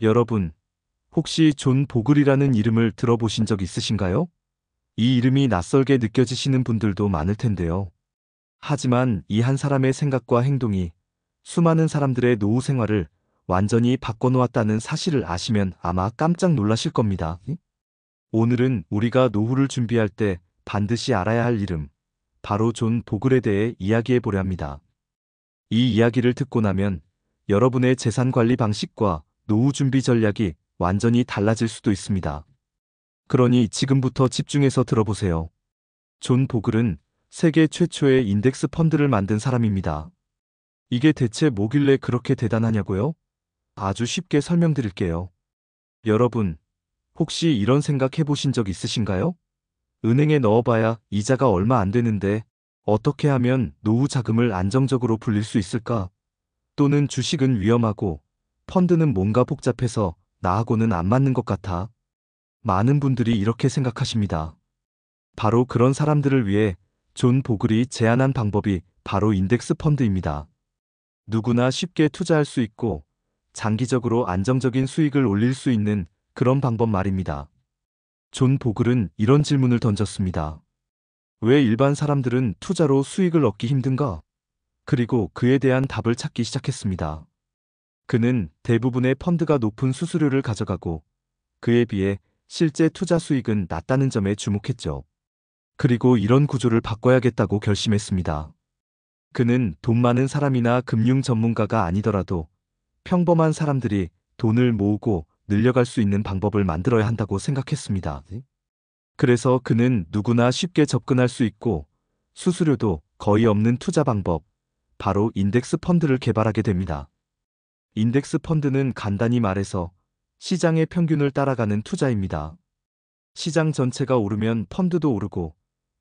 여러분, 혹시 존 보글이라는 이름을 들어보신 적 있으신가요? 이 이름이 낯설게 느껴지시는 분들도 많을 텐데요. 하지만 이 한 사람의 생각과 행동이 수많은 사람들의 노후 생활을 완전히 바꿔놓았다는 사실을 아시면 아마 깜짝 놀라실 겁니다. 오늘은 우리가 노후를 준비할 때 반드시 알아야 할 이름, 바로 존 보글에 대해 이야기해 보려 합니다. 이 이야기를 듣고 나면 여러분의 재산 관리 방식과 노후 준비 전략이 완전히 달라질 수도 있습니다. 그러니 지금부터 집중해서 들어보세요. 존 보글은 세계 최초의 인덱스 펀드를 만든 사람입니다. 이게 대체 뭐길래 그렇게 대단하냐고요? 아주 쉽게 설명드릴게요. 여러분, 혹시 이런 생각 해보신 적 있으신가요? 은행에 넣어봐야 이자가 얼마 안 되는데 어떻게 하면 노후 자금을 안정적으로 불릴 수 있을까? 또는 주식은 위험하고 펀드는 뭔가 복잡해서 나하고는 안 맞는 것 같아. 많은 분들이 이렇게 생각하십니다. 바로 그런 사람들을 위해 존 보글이 제안한 방법이 바로 인덱스 펀드입니다. 누구나 쉽게 투자할 수 있고 장기적으로 안정적인 수익을 올릴 수 있는 그런 방법 말입니다. 존 보글은 이런 질문을 던졌습니다. 왜 일반 사람들은 투자로 수익을 얻기 힘든가? 그리고 그에 대한 답을 찾기 시작했습니다. 그는 대부분의 펀드가 높은 수수료를 가져가고 그에 비해 실제 투자 수익은 낮다는 점에 주목했죠. 그리고 이런 구조를 바꿔야겠다고 결심했습니다. 그는 돈 많은 사람이나 금융 전문가가 아니더라도 평범한 사람들이 돈을 모으고 늘려갈 수 있는 방법을 만들어야 한다고 생각했습니다. 그래서 그는 누구나 쉽게 접근할 수 있고 수수료도 거의 없는 투자 방법, 바로 인덱스 펀드를 개발하게 됩니다. 인덱스 펀드는 간단히 말해서 시장의 평균을 따라가는 투자입니다. 시장 전체가 오르면 펀드도 오르고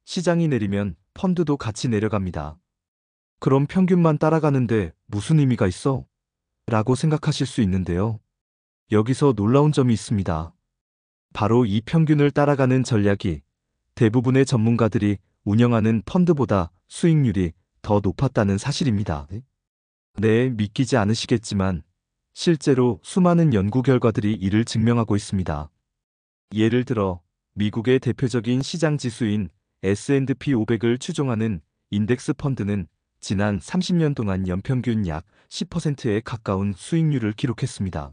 시장이 내리면 펀드도 같이 내려갑니다. 그럼 평균만 따라가는데 무슨 의미가 있어? 라고 생각하실 수 있는데요. 여기서 놀라운 점이 있습니다. 바로 이 평균을 따라가는 전략이 대부분의 전문가들이 운영하는 펀드보다 수익률이 더 높았다는 사실입니다. 네, 믿기지 않으시겠지만 실제로 수많은 연구 결과들이 이를 증명하고 있습니다. 예를 들어 미국의 대표적인 시장 지수인 S&P 500을 추종하는 인덱스 펀드는 지난 30년 동안 연평균 약 10%에 가까운 수익률을 기록했습니다.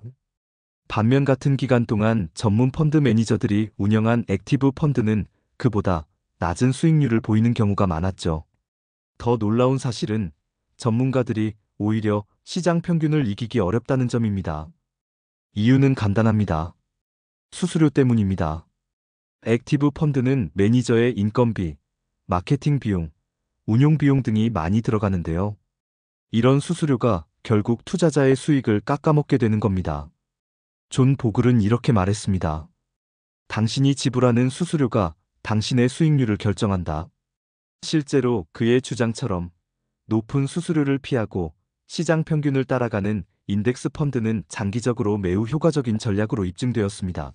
반면 같은 기간 동안 전문 펀드 매니저들이 운영한 액티브 펀드는 그보다 낮은 수익률을 보이는 경우가 많았죠. 더 놀라운 사실은 전문가들이 오히려 시장 평균을 이기기 어렵다는 점입니다. 이유는 간단합니다. 수수료 때문입니다. 액티브 펀드는 매니저의 인건비, 마케팅 비용, 운용 비용 등이 많이 들어가는데요. 이런 수수료가 결국 투자자의 수익을 깎아먹게 되는 겁니다. 존 보글은 이렇게 말했습니다. 당신이 지불하는 수수료가 당신의 수익률을 결정한다. 실제로 그의 주장처럼 높은 수수료를 피하고 시장 평균을 따라가는 인덱스 펀드는 장기적으로 매우 효과적인 전략으로 입증되었습니다.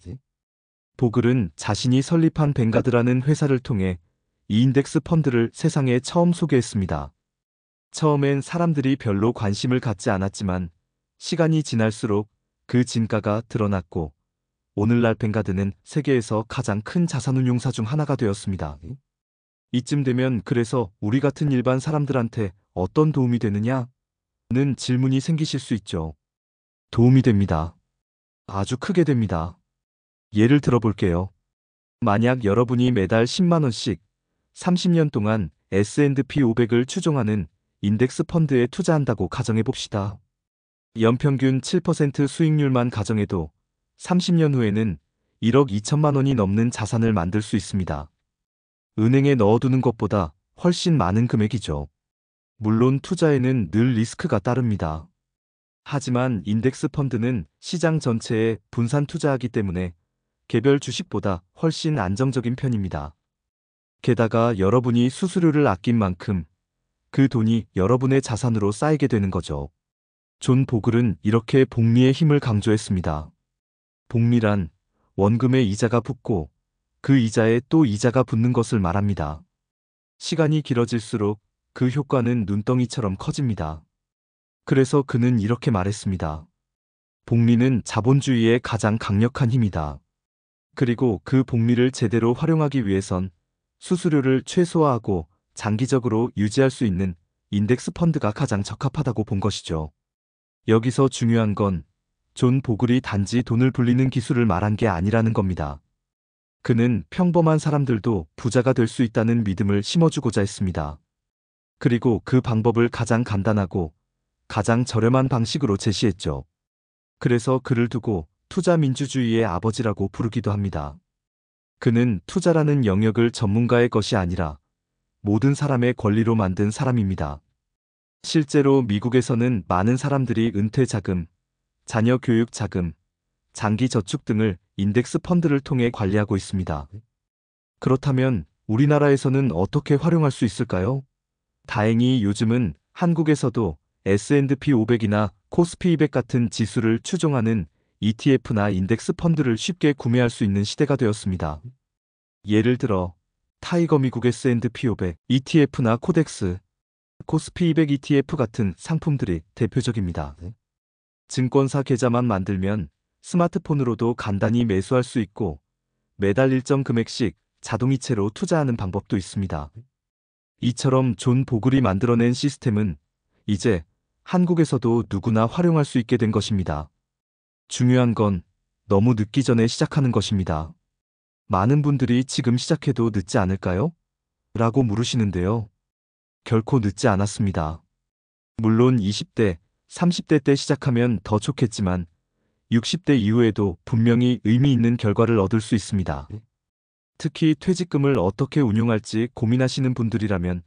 보글은 자신이 설립한 벵가드라는 회사를 통해 이 인덱스 펀드를 세상에 처음 소개했습니다. 처음엔 사람들이 별로 관심을 갖지 않았지만 시간이 지날수록 그 진가가 드러났고 오늘날 벵가드는 세계에서 가장 큰 자산운용사 중 하나가 되었습니다. 이쯤 되면 그래서 우리 같은 일반 사람들한테 어떤 도움이 되느냐는 질문이 생기실 수 있죠. 도움이 됩니다. 아주 크게 됩니다. 예를 들어볼게요. 만약 여러분이 매달 10만 원씩 30년 동안 S&P 500을 추종하는 인덱스 펀드에 투자한다고 가정해 봅시다. 연평균 7% 수익률만 가정해도 30년 후에는 1억 2천만 원이 넘는 자산을 만들 수 있습니다. 은행에 넣어두는 것보다 훨씬 많은 금액이죠. 물론 투자에는 늘 리스크가 따릅니다. 하지만 인덱스 펀드는 시장 전체에 분산 투자하기 때문에 개별 주식보다 훨씬 안정적인 편입니다. 게다가 여러분이 수수료를 아낀 만큼 그 돈이 여러분의 자산으로 쌓이게 되는 거죠. 존 보글은 이렇게 복리의 힘을 강조했습니다. 복리란 원금에 이자가 붙고 그 이자에 또 이자가 붙는 것을 말합니다. 시간이 길어질수록 그 효과는 눈덩이처럼 커집니다. 그래서 그는 이렇게 말했습니다. 복리는 자본주의의 가장 강력한 힘이다. 그리고 그 복리를 제대로 활용하기 위해선 수수료를 최소화하고 장기적으로 유지할 수 있는 인덱스 펀드가 가장 적합하다고 본 것이죠. 여기서 중요한 건 존 보글이 단지 돈을 불리는 기술을 말한 게 아니라는 겁니다. 그는 평범한 사람들도 부자가 될 수 있다는 믿음을 심어주고자 했습니다. 그리고 그 방법을 가장 간단하고 가장 저렴한 방식으로 제시했죠. 그래서 그를 두고 투자 민주주의의 아버지라고 부르기도 합니다. 그는 투자라는 영역을 전문가의 것이 아니라 모든 사람의 권리로 만든 사람입니다. 실제로 미국에서는 많은 사람들이 은퇴 자금, 자녀 교육 자금, 장기 저축 등을 인덱스 펀드를 통해 관리하고 있습니다. 그렇다면 우리나라에서는 어떻게 활용할 수 있을까요? 다행히 요즘은 한국에서도 S&P 500이나 코스피 200 같은 지수를 추종하는 ETF나 인덱스 펀드를 쉽게 구매할 수 있는 시대가 되었습니다. 예를 들어 타이거 미국 S&P 500 ETF나 코덱스, 코스피 200 ETF 같은 상품들이 대표적입니다. 증권사 계좌만 만들면 스마트폰으로도 간단히 매수할 수 있고 매달 일정 금액씩 자동이체로 투자하는 방법도 있습니다. 이처럼 존 보글이 만들어낸 시스템은 이제 한국에서도 누구나 활용할 수 있게 된 것입니다. 중요한 건 너무 늦기 전에 시작하는 것입니다. 많은 분들이 지금 시작해도 늦지 않을까요? 라고 물으시는데요. 결코 늦지 않았습니다. 물론 20대, 30대 때 시작하면 더 좋겠지만 60대 이후에도 분명히 의미 있는 결과를 얻을 수 있습니다. 특히 퇴직금을 어떻게 운용할지 고민하시는 분들이라면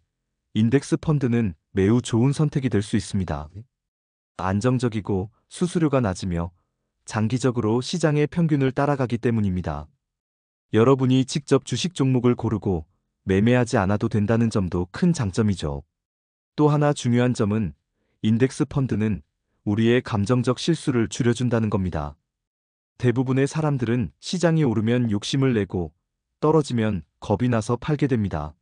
인덱스 펀드는 매우 좋은 선택이 될 수 있습니다. 안정적이고 수수료가 낮으며 장기적으로 시장의 평균을 따라가기 때문입니다. 여러분이 직접 주식 종목을 고르고 매매하지 않아도 된다는 점도 큰 장점이죠. 또 하나 중요한 점은 인덱스 펀드는 우리의 감정적 실수를 줄여준다는 겁니다. 대부분의 사람들은 시장이 오르면 욕심을 내고 떨어지면 겁이 나서 팔게 됩니다.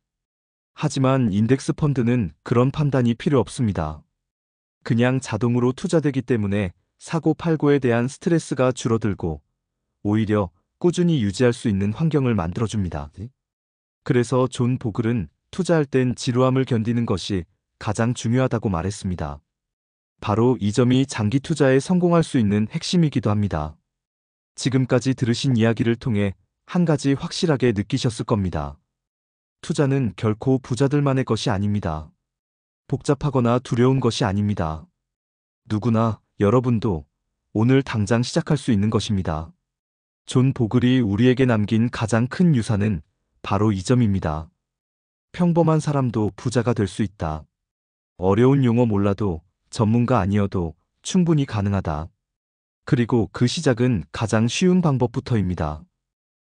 하지만 인덱스 펀드는 그런 판단이 필요 없습니다. 그냥 자동으로 투자되기 때문에 사고 팔고에 대한 스트레스가 줄어들고 오히려 꾸준히 유지할 수 있는 환경을 만들어줍니다. 그래서 존 보글은 투자할 땐 지루함을 견디는 것이 가장 중요하다고 말했습니다. 바로 이 점이 장기 투자에 성공할 수 있는 핵심이기도 합니다. 지금까지 들으신 이야기를 통해 한 가지 확실하게 느끼셨을 겁니다. 투자는 결코 부자들만의 것이 아닙니다. 복잡하거나 두려운 것이 아닙니다. 누구나, 여러분도 오늘 당장 시작할 수 있는 것입니다. 존 보글이 우리에게 남긴 가장 큰 유산은 바로 이 점입니다. 평범한 사람도 부자가 될 수 있다. 어려운 용어 몰라도 전문가 아니어도 충분히 가능하다. 그리고 그 시작은 가장 쉬운 방법부터입니다.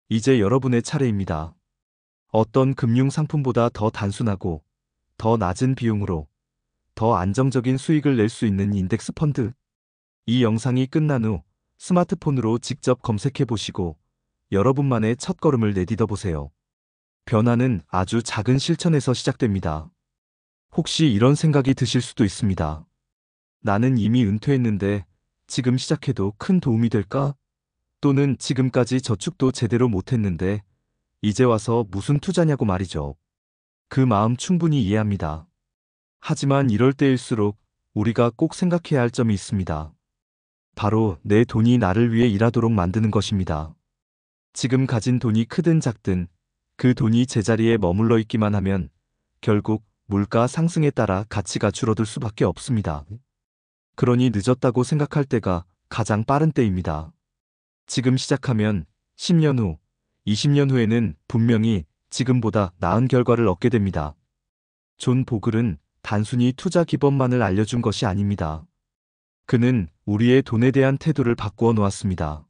이제 여러분의 차례입니다. 어떤 금융 상품보다 더 단순하고 더 낮은 비용으로 더 안정적인 수익을 낼 수 있는 인덱스 펀드. 이 영상이 끝난 후 스마트폰으로 직접 검색해 보시고 여러분만의 첫걸음을 내딛어 보세요. 변화는 아주 작은 실천에서 시작됩니다. 혹시 이런 생각이 드실 수도 있습니다. 나는 이미 은퇴했는데 지금 시작해도 큰 도움이 될까? 또는 지금까지 저축도 제대로 못했는데 이제 와서 무슨 투자냐고 말이죠. 그 마음 충분히 이해합니다. 하지만 이럴 때일수록 우리가 꼭 생각해야 할 점이 있습니다. 바로 내 돈이 나를 위해 일하도록 만드는 것입니다. 지금 가진 돈이 크든 작든 그 돈이 제자리에 머물러 있기만 하면 결국 물가 상승에 따라 가치가 줄어들 수밖에 없습니다. 그러니 늦었다고 생각할 때가 가장 빠른 때입니다. 지금 시작하면 10년 후, 20년 후에는 분명히 지금보다 나은 결과를 얻게 됩니다. 존 보글은 단순히 투자 기법만을 알려준 것이 아닙니다. 그는 우리의 돈에 대한 태도를 바꾸어 놓았습니다.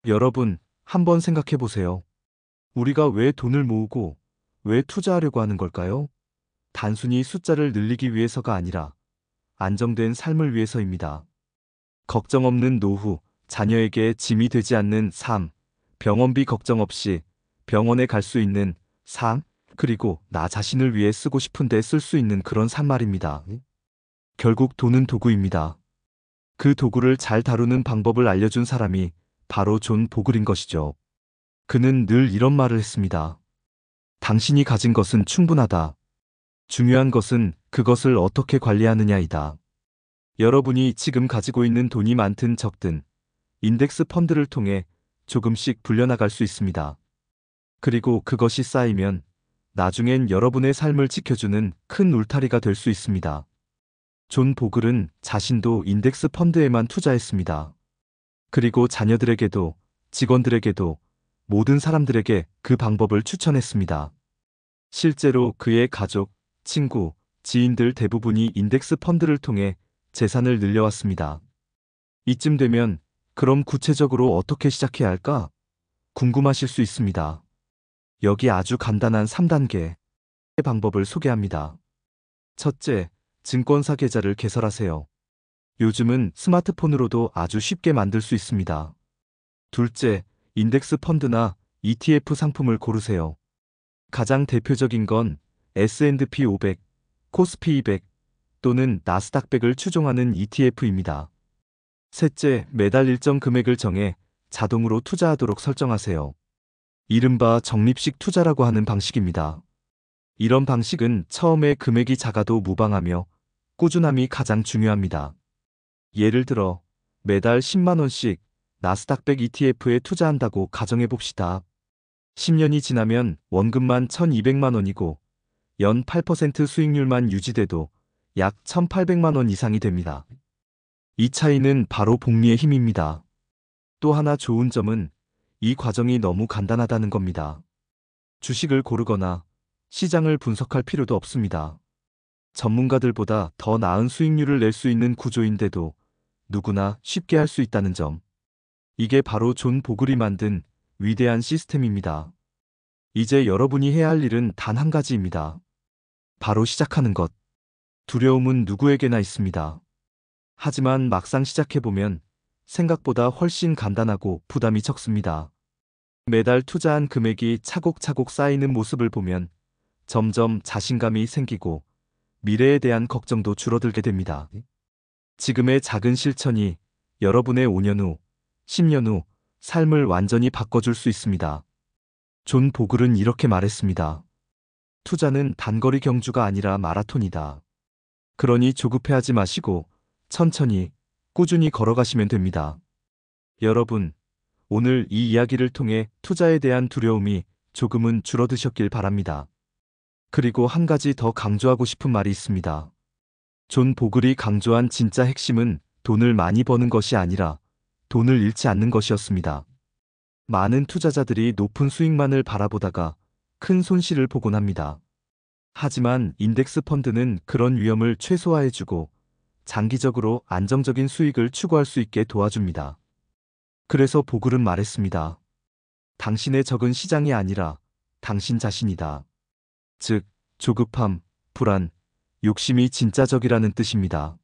여러분, 한번 생각해 보세요. 우리가 왜 돈을 모으고 왜 투자하려고 하는 걸까요? 단순히 숫자를 늘리기 위해서가 아니라 안정된 삶을 위해서입니다. 걱정 없는 노후, 자녀에게 짐이 되지 않는 삶, 병원비 걱정 없이 병원에 갈 수 있는 삶, 그리고 나 자신을 위해 쓰고 싶은데 쓸 수 있는 그런 삶 말입니다. 결국 돈은 도구입니다. 그 도구를 잘 다루는 방법을 알려준 사람이 바로 존 보글인 것이죠. 그는 늘 이런 말을 했습니다. 당신이 가진 것은 충분하다. 중요한 것은 그것을 어떻게 관리하느냐이다. 여러분이 지금 가지고 있는 돈이 많든 적든 인덱스 펀드를 통해 조금씩 불려나갈 수 있습니다. 그리고 그것이 쌓이면 나중엔 여러분의 삶을 지켜주는 큰 울타리가 될 수 있습니다. 존 보글은 자신도 인덱스 펀드에만 투자했습니다. 그리고 자녀들에게도 직원들에게도 모든 사람들에게 그 방법을 추천했습니다. 실제로 그의 가족, 친구, 지인들 대부분이 인덱스 펀드를 통해 재산을 늘려왔습니다. 이쯤 되면 그럼 구체적으로 어떻게 시작해야 할까? 궁금하실 수 있습니다. 여기 아주 간단한 3단계 방법을 소개합니다. 첫째, 증권사 계좌를 개설하세요. 요즘은 스마트폰으로도 아주 쉽게 만들 수 있습니다. 둘째, 인덱스 펀드나 ETF 상품을 고르세요. 가장 대표적인 건 S&P 500, 코스피 200 또는 나스닥 100을 추종하는 ETF입니다. 셋째, 매달 일정 금액을 정해 자동으로 투자하도록 설정하세요. 이른바 적립식 투자라고 하는 방식입니다. 이런 방식은 처음에 금액이 작아도 무방하며 꾸준함이 가장 중요합니다. 예를 들어 매달 10만 원씩 나스닥 100 ETF에 투자한다고 가정해 봅시다. 10년이 지나면 원금만 1,200만 원이고 연 8% 수익률만 유지돼도 약 1,800만 원 이상이 됩니다. 이 차이는 바로 복리의 힘입니다. 또 하나 좋은 점은 이 과정이 너무 간단하다는 겁니다. 주식을 고르거나 시장을 분석할 필요도 없습니다. 전문가들보다 더 나은 수익률을 낼 수 있는 구조인데도 누구나 쉽게 할 수 있다는 점. 이게 바로 존 보글이 만든 위대한 시스템입니다. 이제 여러분이 해야 할 일은 단 한 가지입니다. 바로 시작하는 것. 두려움은 누구에게나 있습니다. 하지만 막상 시작해보면 생각보다 훨씬 간단하고 부담이 적습니다. 매달 투자한 금액이 차곡차곡 쌓이는 모습을 보면 점점 자신감이 생기고 미래에 대한 걱정도 줄어들게 됩니다. 지금의 작은 실천이 여러분의 5년 후, 10년 후 삶을 완전히 바꿔줄 수 있습니다. 존 보글은 이렇게 말했습니다. 투자는 단거리 경주가 아니라 마라톤이다. 그러니 조급해하지 마시고 천천히, 꾸준히 걸어가시면 됩니다. 여러분, 오늘 이 이야기를 통해 투자에 대한 두려움이 조금은 줄어드셨길 바랍니다. 그리고 한 가지 더 강조하고 싶은 말이 있습니다. 존 보글이 강조한 진짜 핵심은 돈을 많이 버는 것이 아니라 돈을 잃지 않는 것이었습니다. 많은 투자자들이 높은 수익만을 바라보다가 큰 손실을 보곤 합니다. 하지만 인덱스 펀드는 그런 위험을 최소화해주고 장기적으로 안정적인 수익을 추구할 수 있게 도와줍니다. 그래서 보글은 말했습니다. 당신의 적은 시장이 아니라 당신 자신이다. 즉, 조급함, 불안, 욕심이 진짜 적이라는 뜻입니다.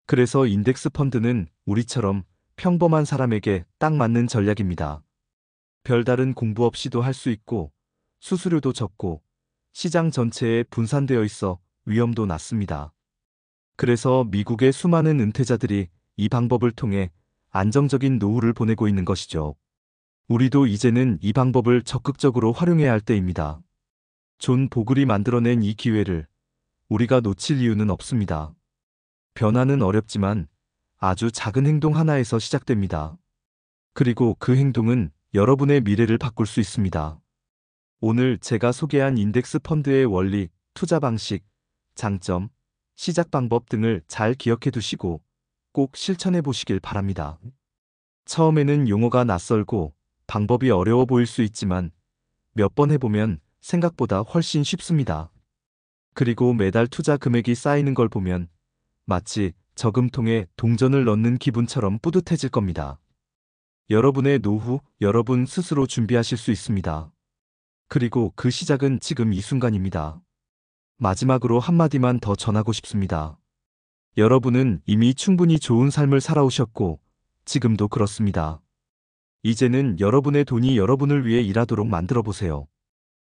그래서 인덱스 펀드는 우리처럼 평범한 사람에게 딱 맞는 전략입니다. 별다른 공부 없이도 할 수 있고 수수료도 적고 시장 전체에 분산되어 있어 위험도 낮습니다. 그래서 미국의 수많은 은퇴자들이 이 방법을 통해 안정적인 노후를 보내고 있는 것이죠. 우리도 이제는 이 방법을 적극적으로 활용해야 할 때입니다. 존 보글이 만들어낸 이 기회를 우리가 놓칠 이유는 없습니다. 변화는 어렵지만 아주 작은 행동 하나에서 시작됩니다. 그리고 그 행동은 여러분의 미래를 바꿀 수 있습니다. 오늘 제가 소개한 인덱스 펀드의 원리, 투자 방식, 장점, 시작 방법 등을 잘 기억해 두시고 꼭 실천해 보시길 바랍니다. 처음에는 용어가 낯설고 방법이 어려워 보일 수 있지만 몇 번 해보면 생각보다 훨씬 쉽습니다. 그리고 매달 투자 금액이 쌓이는 걸 보면 마치 저금통에 동전을 넣는 기분처럼 뿌듯해질 겁니다. 여러분의 노후, 여러분 스스로 준비하실 수 있습니다. 그리고 그 시작은 지금 이 순간입니다. 마지막으로 한마디만 더 전하고 싶습니다. 여러분은 이미 충분히 좋은 삶을 살아오셨고 지금도 그렇습니다. 이제는 여러분의 돈이 여러분을 위해 일하도록 만들어 보세요.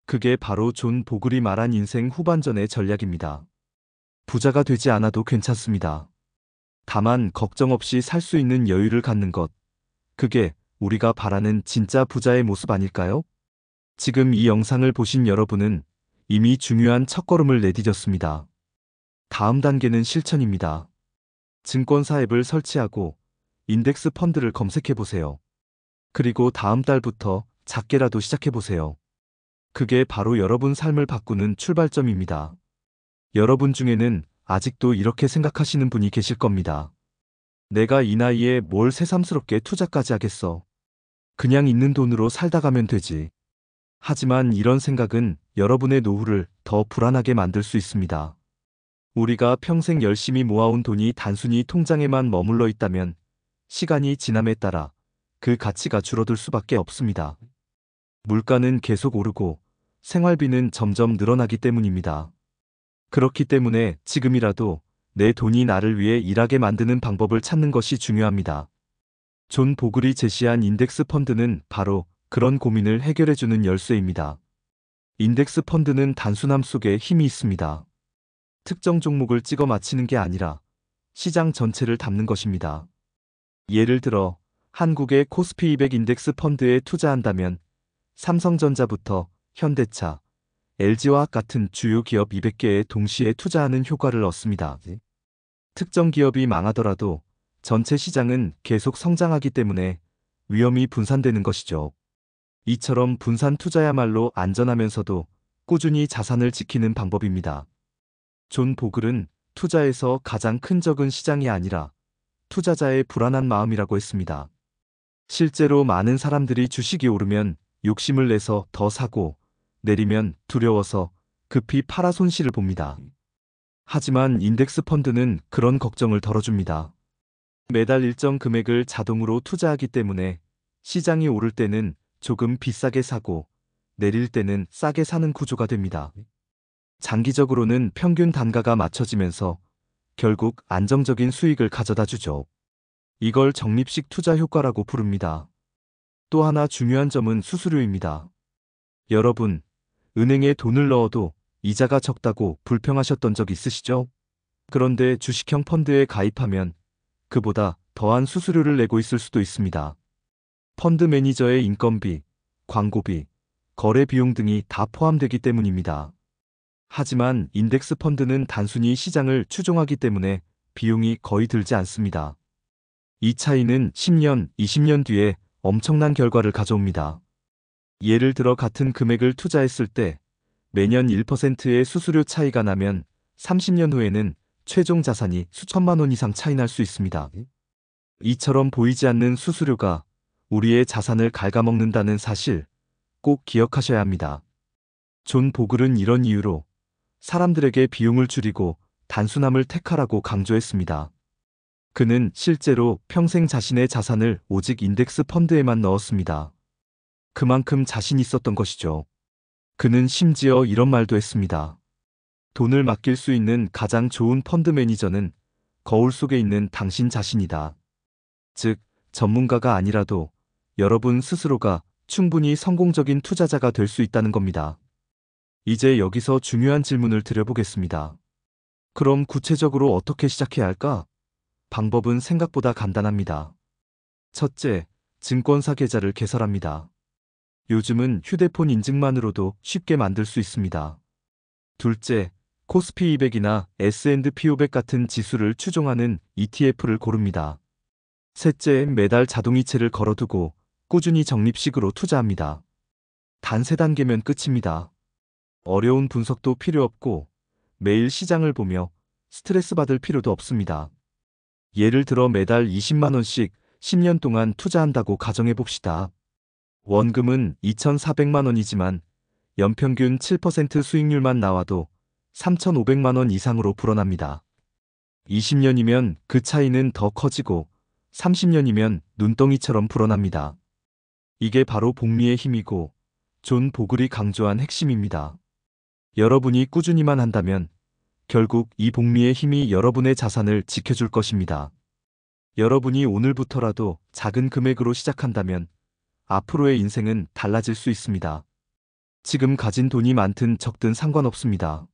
그게 바로 존 보글이 말한 인생 후반전의 전략입니다. 부자가 되지 않아도 괜찮습니다. 다만 걱정 없이 살 수 있는 여유를 갖는 것. 그게 우리가 바라는 진짜 부자의 모습 아닐까요? 지금 이 영상을 보신 여러분은 이미 중요한 첫걸음을 내디뎠습니다. 다음 단계는 실천입니다. 증권사 앱을 설치하고 인덱스 펀드를 검색해 보세요. 그리고 다음 달부터 작게라도 시작해 보세요. 그게 바로 여러분 삶을 바꾸는 출발점입니다. 여러분 중에는 아직도 이렇게 생각하시는 분이 계실 겁니다. 내가 이 나이에 뭘 새삼스럽게 투자까지 하겠어. 그냥 있는 돈으로 살다 가면 되지. 하지만 이런 생각은 여러분의 노후를 더 불안하게 만들 수 있습니다. 우리가 평생 열심히 모아온 돈이 단순히 통장에만 머물러 있다면 시간이 지남에 따라 그 가치가 줄어들 수밖에 없습니다. 물가는 계속 오르고 생활비는 점점 늘어나기 때문입니다. 그렇기 때문에 지금이라도 내 돈이 나를 위해 일하게 만드는 방법을 찾는 것이 중요합니다. 존 보글이 제시한 인덱스 펀드는 바로 그런 고민을 해결해주는 열쇠입니다. 인덱스 펀드는 단순함 속에 힘이 있습니다. 특정 종목을 찍어 맞히는 게 아니라 시장 전체를 담는 것입니다. 예를 들어 한국의 코스피 200 인덱스 펀드에 투자한다면 삼성전자부터 현대차, LG화학 같은 주요 기업 200개에 동시에 투자하는 효과를 얻습니다. 특정 기업이 망하더라도 전체 시장은 계속 성장하기 때문에 위험이 분산되는 것이죠. 이처럼 분산 투자야말로 안전하면서도 꾸준히 자산을 지키는 방법입니다. 존 보글은 투자에서 가장 큰 적은 시장이 아니라 투자자의 불안한 마음이라고 했습니다. 실제로 많은 사람들이 주식이 오르면 욕심을 내서 더 사고 내리면 두려워서 급히 팔아 손실을 봅니다. 하지만 인덱스 펀드는 그런 걱정을 덜어줍니다. 매달 일정 금액을 자동으로 투자하기 때문에 시장이 오를 때는 조금 비싸게 사고 내릴 때는 싸게 사는 구조가 됩니다. 장기적으로는 평균 단가가 맞춰지면서 결국 안정적인 수익을 가져다 주죠. 이걸 적립식 투자 효과라고 부릅니다. 또 하나 중요한 점은 수수료입니다. 여러분, 은행에 돈을 넣어도 이자가 적다고 불평하셨던 적 있으시죠? 그런데 주식형 펀드에 가입하면 그보다 더한 수수료를 내고 있을 수도 있습니다. 펀드 매니저의 인건비, 광고비, 거래 비용 등이 다 포함되기 때문입니다. 하지만 인덱스 펀드는 단순히 시장을 추종하기 때문에 비용이 거의 들지 않습니다. 이 차이는 10년, 20년 뒤에 엄청난 결과를 가져옵니다. 예를 들어 같은 금액을 투자했을 때 매년 1%의 수수료 차이가 나면 30년 후에는 최종 자산이 수천만 원 이상 차이 날 수 있습니다. 이처럼 보이지 않는 수수료가 우리의 자산을 갉아먹는다는 사실 꼭 기억하셔야 합니다. 존 보글은 이런 이유로 사람들에게 비용을 줄이고 단순함을 택하라고 강조했습니다. 그는 실제로 평생 자신의 자산을 오직 인덱스 펀드에만 넣었습니다. 그만큼 자신 있었던 것이죠. 그는 심지어 이런 말도 했습니다. 돈을 맡길 수 있는 가장 좋은 펀드 매니저는 거울 속에 있는 당신 자신이다. 즉, 전문가가 아니라도 여러분 스스로가 충분히 성공적인 투자자가 될 수 있다는 겁니다. 이제 여기서 중요한 질문을 드려보겠습니다. 그럼 구체적으로 어떻게 시작해야 할까? 방법은 생각보다 간단합니다. 첫째, 증권사 계좌를 개설합니다. 요즘은 휴대폰 인증만으로도 쉽게 만들 수 있습니다. 둘째, 코스피 200이나 S&P 500 같은 지수를 추종하는 ETF를 고릅니다. 셋째, 매달 자동이체를 걸어두고 꾸준히 적립식으로 투자합니다. 단 3단계면 끝입니다. 어려운 분석도 필요 없고 매일 시장을 보며 스트레스 받을 필요도 없습니다. 예를 들어 매달 20만 원씩 10년 동안 투자한다고 가정해 봅시다. 원금은 2,400만 원이지만 연평균 7% 수익률만 나와도 3,500만 원 이상으로 불어납니다. 20년이면 그 차이는 더 커지고 30년이면 눈덩이처럼 불어납니다. 이게 바로 복리의 힘이고 존 보글이 강조한 핵심입니다. 여러분이 꾸준히만 한다면 결국 이 복리의 힘이 여러분의 자산을 지켜줄 것입니다. 여러분이 오늘부터라도 작은 금액으로 시작한다면 앞으로의 인생은 달라질 수 있습니다. 지금 가진 돈이 많든 적든 상관없습니다.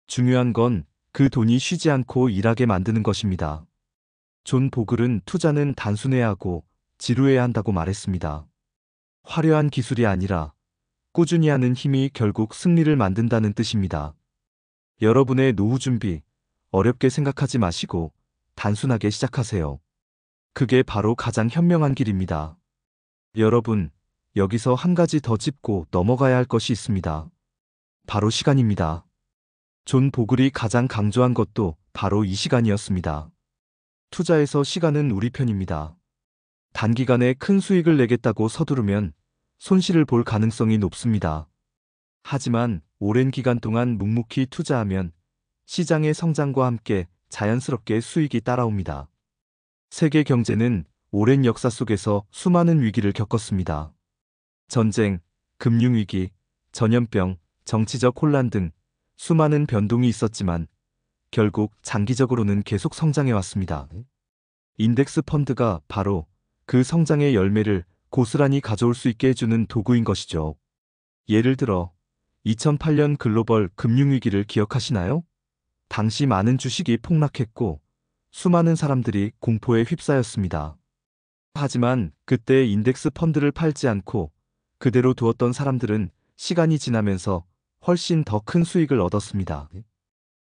중요한 건 그 돈이 쉬지 않고 일하게 만드는 것입니다. 존 보글은 투자는 단순해야 하고 지루해야 한다고 말했습니다. 화려한 기술이 아니라 꾸준히 하는 힘이 결국 승리를 만든다는 뜻입니다. 여러분의 노후 준비, 어렵게 생각하지 마시고 단순하게 시작하세요. 그게 바로 가장 현명한 길입니다. 여러분, 여기서 한 가지 더 짚고 넘어가야 할 것이 있습니다. 바로 시간입니다. 존 보글이 가장 강조한 것도 바로 이 시간이었습니다. 투자에서 시간은 우리 편입니다. 단기간에 큰 수익을 내겠다고 서두르면 손실을 볼 가능성이 높습니다. 하지만 오랜 기간 동안 묵묵히 투자하면 시장의 성장과 함께 자연스럽게 수익이 따라옵니다. 세계 경제는 오랜 역사 속에서 수많은 위기를 겪었습니다. 전쟁, 금융위기, 전염병, 정치적 혼란 등 수많은 변동이 있었지만 결국 장기적으로는 계속 성장해 왔습니다. 인덱스 펀드가 바로 그 성장의 열매를 고스란히 가져올 수 있게 해주는 도구인 것이죠. 예를 들어 2008년 글로벌 금융위기를 기억하시나요? 당시 많은 주식이 폭락했고 수많은 사람들이 공포에 휩싸였습니다. 하지만 그때 인덱스 펀드를 팔지 않고 그대로 두었던 사람들은 시간이 지나면서 훨씬 더 큰 수익을 얻었습니다.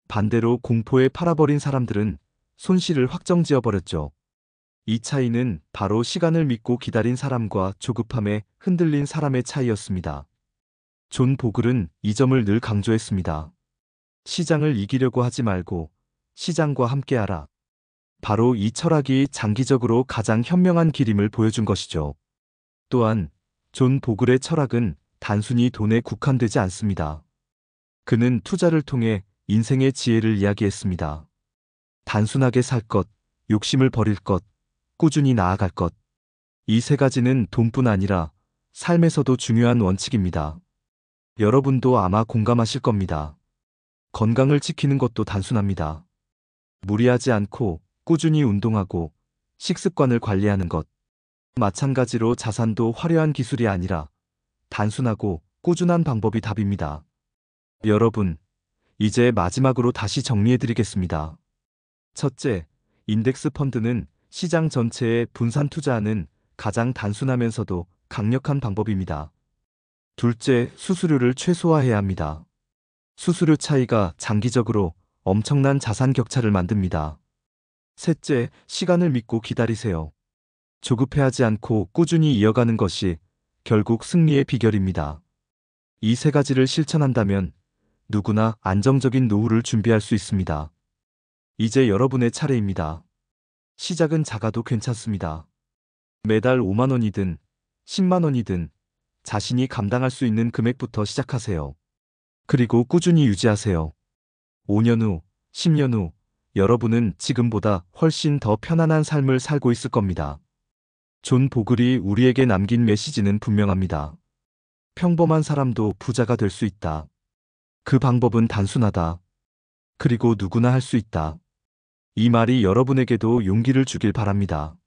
반대로 공포에 팔아버린 사람들은 손실을 확정지어버렸죠. 이 차이는 바로 시간을 믿고 기다린 사람과 조급함에 흔들린 사람의 차이였습니다. 존 보글은 이 점을 늘 강조했습니다. 시장을 이기려고 하지 말고 시장과 함께하라. 바로 이 철학이 장기적으로 가장 현명한 길임을 보여준 것이죠. 또한 존 보글의 철학은 단순히 돈에 국한되지 않습니다. 그는 투자를 통해 인생의 지혜를 이야기했습니다. 단순하게 살 것, 욕심을 버릴 것, 꾸준히 나아갈 것. 이 세 가지는 돈뿐 아니라 삶에서도 중요한 원칙입니다. 여러분도 아마 공감하실 겁니다. 건강을 지키는 것도 단순합니다. 무리하지 않고 꾸준히 운동하고 식습관을 관리하는 것. 마찬가지로 자산도 화려한 기술이 아니라 단순하고 꾸준한 방법이 답입니다. 여러분, 이제 마지막으로 다시 정리해드리겠습니다. 첫째, 인덱스 펀드는 시장 전체에 분산 투자하는 가장 단순하면서도 강력한 방법입니다. 둘째, 수수료를 최소화해야 합니다. 수수료 차이가 장기적으로 엄청난 자산 격차를 만듭니다. 셋째, 시간을 믿고 기다리세요. 조급해하지 않고 꾸준히 이어가는 것이 결국 승리의 비결입니다. 이 세 가지를 실천한다면 누구나 안정적인 노후를 준비할 수 있습니다. 이제 여러분의 차례입니다. 시작은 작아도 괜찮습니다. 매달 5만 원이든 10만 원이든 자신이 감당할 수 있는 금액부터 시작하세요. 그리고 꾸준히 유지하세요. 5년 후, 10년 후, 여러분은 지금보다 훨씬 더 편안한 삶을 살고 있을 겁니다. 존 보글이 우리에게 남긴 메시지는 분명합니다. 평범한 사람도 부자가 될 수 있다. 그 방법은 단순하다. 그리고 누구나 할 수 있다. 이 말이 여러분에게도 용기를 주길 바랍니다.